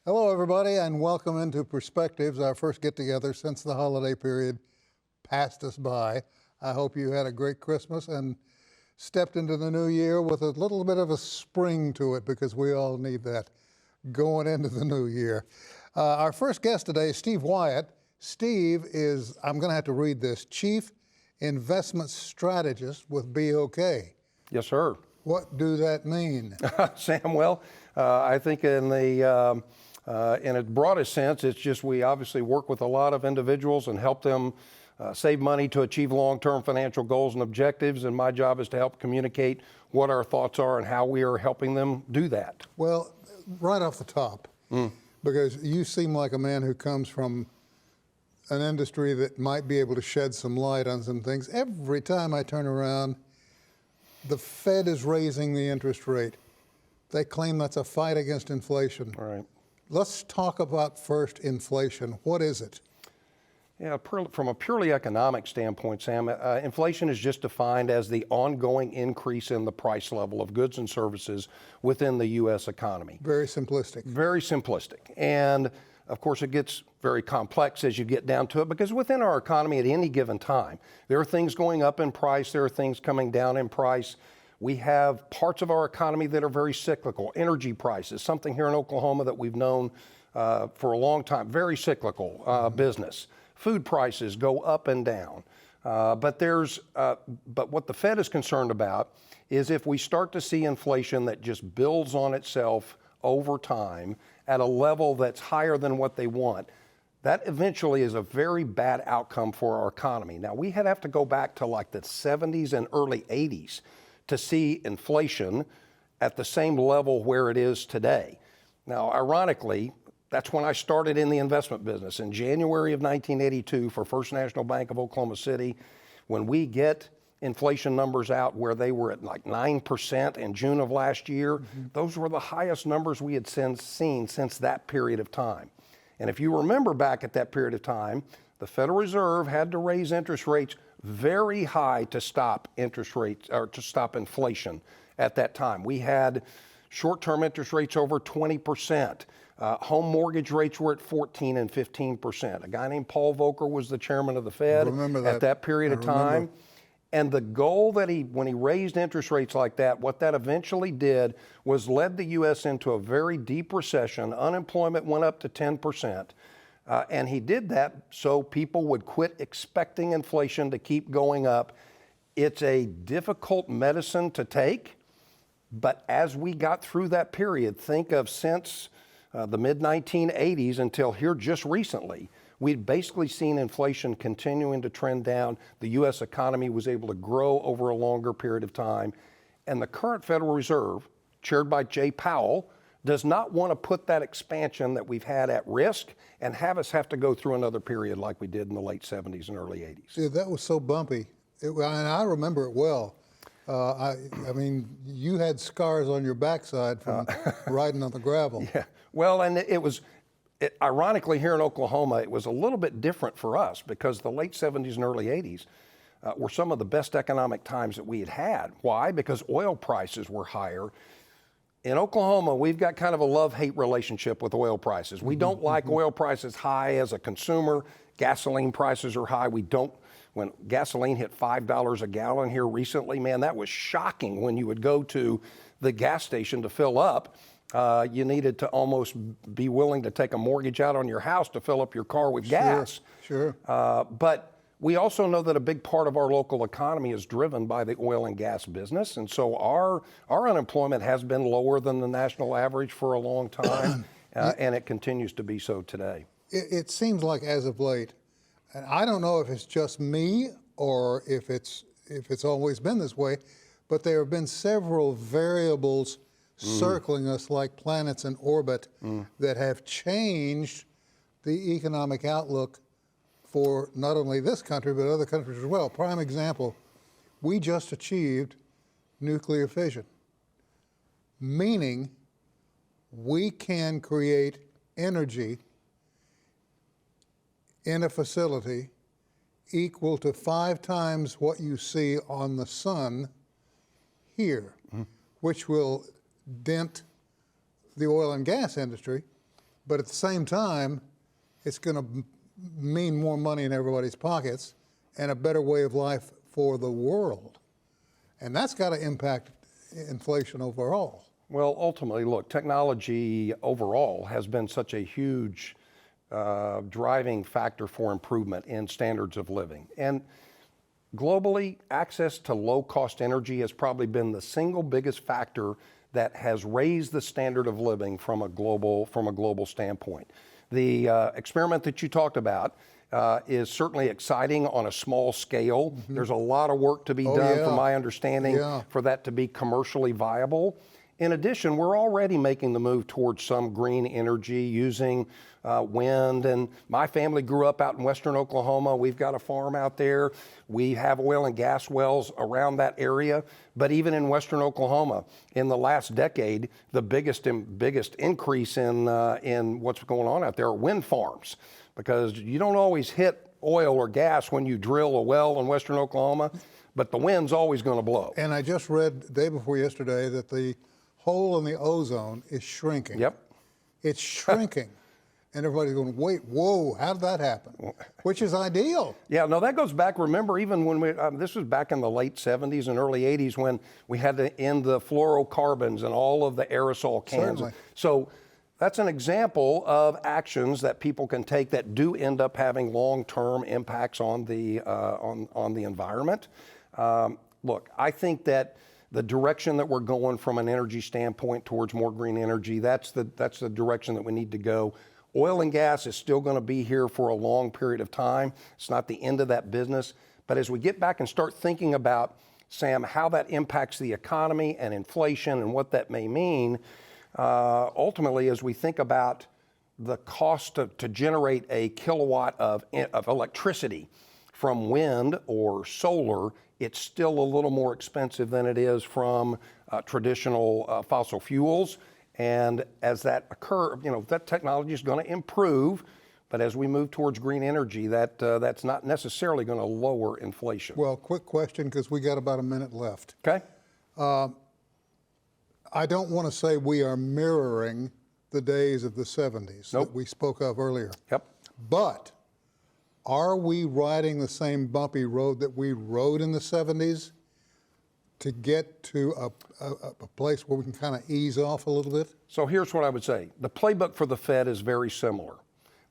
Hello, everybody, and welcome into Perspectives, our first get-together since the holiday period passed us by. I hope you had a great Christmas and stepped into the new year with a little bit of a spring to it, because we all need that going into the new year. Our first guest today is Steve Wyett. Steve is, I'm going to have to read this, Chief Investment Strategist with BOK. Yes, sir. What do that mean? Sam, well, I think in its broadest sense, it's just we obviously work with a lot of individuals and help them save money to achieve long-term financial goals and objectives, and my job is to help communicate what our thoughts are and how we are helping them do that. Well, right off the top, because you seem like a man who comes from an industry that might be able to shed some light on some things. Every time I turn around, the Fed is raising the interest rate. They claim that's a fight against inflation. All right. Let's talk about first inflation. What is it? Yeah, from a purely economic standpoint, Sam, inflation is just defined as the ongoing increase in the price level of goods and services within the U.S. economy. Very simplistic. Very simplistic. And of course, it gets very complex as you get down to it, because within our economy at any given time, there are things going up in price, there are things coming down in price. We have parts of our economy that are very cyclical. Energy prices, something here in Oklahoma that we've known for a long time, very cyclical business. Food prices go up and down. But what the Fed is concerned about is if we start to see inflation that just builds on itself over time at a level that's higher than what they want, that eventually is a very bad outcome for our economy. Now, we have to go back to like the 70s and early 80s to see inflation at the same level where it is today. Now, ironically, that's when I started in the investment business in January of 1982 for First National Bank of Oklahoma City. When we get inflation numbers out where they were at like 9% in June of last year, those were the highest numbers we had seen since that period of time. And if you remember back at that period of time, the Federal Reserve had to raise interest rates very high to stop interest rates or to stop inflation at that time. We had short-term interest rates over 20%. Home mortgage rates were at 14 and 15%. A guy named Paul Volcker was the chairman of the Fed at that period of time. And the goal that when he raised interest rates like that, what that eventually did was led the U.S. into a very deep recession. Unemployment went up to 10%. And he did that so people would quit expecting inflation to keep going up. It's a difficult medicine to take. But as we got through that period, think of since the mid-1980s until here just recently, we'd basically seen inflation continuing to trend down. The U.S. economy was able to grow over a longer period of time. And the current Federal Reserve, chaired by Jay Powell, does not want to put that expansion that we've had at risk and have us have to go through another period like we did in the late 70s and early 80s. Yeah, that was so bumpy. And I remember it well. I mean, you had scars on your backside from riding on the gravel. Yeah, well, and ironically, here in Oklahoma, it was a little bit different for us because the late 70s and early 80s were some of the best economic times that we had had. Why? Because oil prices were higher. In Oklahoma, we've got kind of a love-hate relationship with oil prices. We don't like oil prices high as a consumer. Gasoline prices are high. When gasoline hit $5 a gallon here recently, man, that was shocking. When you would go to the gas station to fill up, you needed to almost be willing to take a mortgage out on your house to fill up your car with gas. Sure. But we also know that a big part of our local economy is driven by the oil and gas business. And so our unemployment has been lower than the national average for a long time, and it continues to be so today. It seems like as of late, and I don't know if it's just me or if it's always been this way, but there have been several variables circling us like planets in orbit that have changed the economic outlook for not only this country, but other countries as well. Prime example, we just achieved nuclear fission, meaning we can create energy in a facility equal to 5 times what you see on the sun here, which will dent the oil and gas industry, But at the same time, it's going to mean more money in everybody's pockets and a better way of life for the world. And that's got to impact inflation overall. Well, ultimately, look, technology overall has been such a huge driving factor for improvement in standards of living. And globally, access to low-cost energy has probably been the single biggest factor that has raised the standard of living from a global standpoint. The experiment that you talked about is certainly exciting on a small scale. Mm-hmm. There's a lot of work to be done, from my understanding, for that to be commercially viable. In addition, we're already making the move towards some green energy using wind. And my family grew up out in western Oklahoma. We've got a farm out there. We have oil and gas wells around that area. But even in western Oklahoma, in the last decade, the biggest increase in what's going on out there are wind farms, because you don't always hit oil or gas when you drill a well in western Oklahoma, but the wind's always going to blow. And I just read the day before yesterday that the hole in the ozone is shrinking. Yep. It's shrinking. And everybody's going, wait, whoa, how did that happen? Which is ideal. Yeah, no, that goes back, remember, even when this was back in the late 70s and early 80s when we had to end the fluorocarbons and all of the aerosol cans. Certainly. So that's an example of actions that people can take that do end up having long-term impacts on the environment. Look, I think that the direction that we're going from an energy standpoint towards more green energy, that's the direction that we need to go. Oil and gas is still going to be here for a long period of time. It's not the end of that business. But as we get back and start thinking about, Sam, how that impacts the economy and inflation and what that may mean, ultimately, as we think about the cost to generate a kilowatt of electricity from wind or solar, it's still a little more expensive than it is from traditional fossil fuels. And as that occurs, that technology is going to improve. But as we move towards green energy, that's not necessarily going to lower inflation. Well, quick question, because we got about a minute left. Okay. I don't want to say we are mirroring the days of the 70s that we spoke of earlier. Yep. But are we riding the same bumpy road that we rode in the 70s to get to a place where we can kind of ease off a little bit? So here's what I would say. The playbook for the Fed is very similar.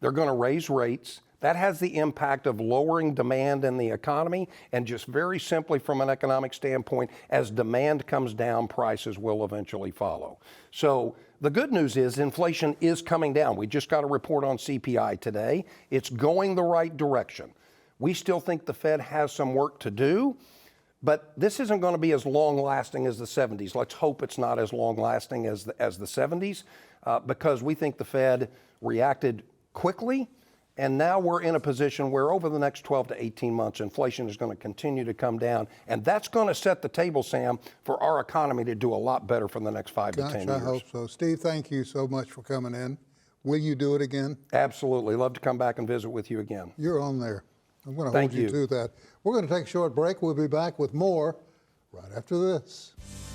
They're going to raise rates. That has the impact of lowering demand in the economy, and just very simply from an economic standpoint, as demand comes down, prices will eventually follow. So the good news is inflation is coming down. We just got a report on CPI today. It's going the right direction. We still think the Fed has some work to do, but this isn't going to be as long-lasting as the 70s. Let's hope it's not as long-lasting as the 70s, because we think the Fed reacted quickly. And now we're in a position where over the next 12 to 18 months, inflation is going to continue to come down. And that's going to set the table, Sam, for our economy to do a lot better for the next 5 to 10 years. I hope so. Steve, thank you so much for coming in. Will you do it again? Absolutely. Love to come back and visit with you again. You're on there. I'm going to hold you to that. We're going to take a short break. We'll be back with more right after this.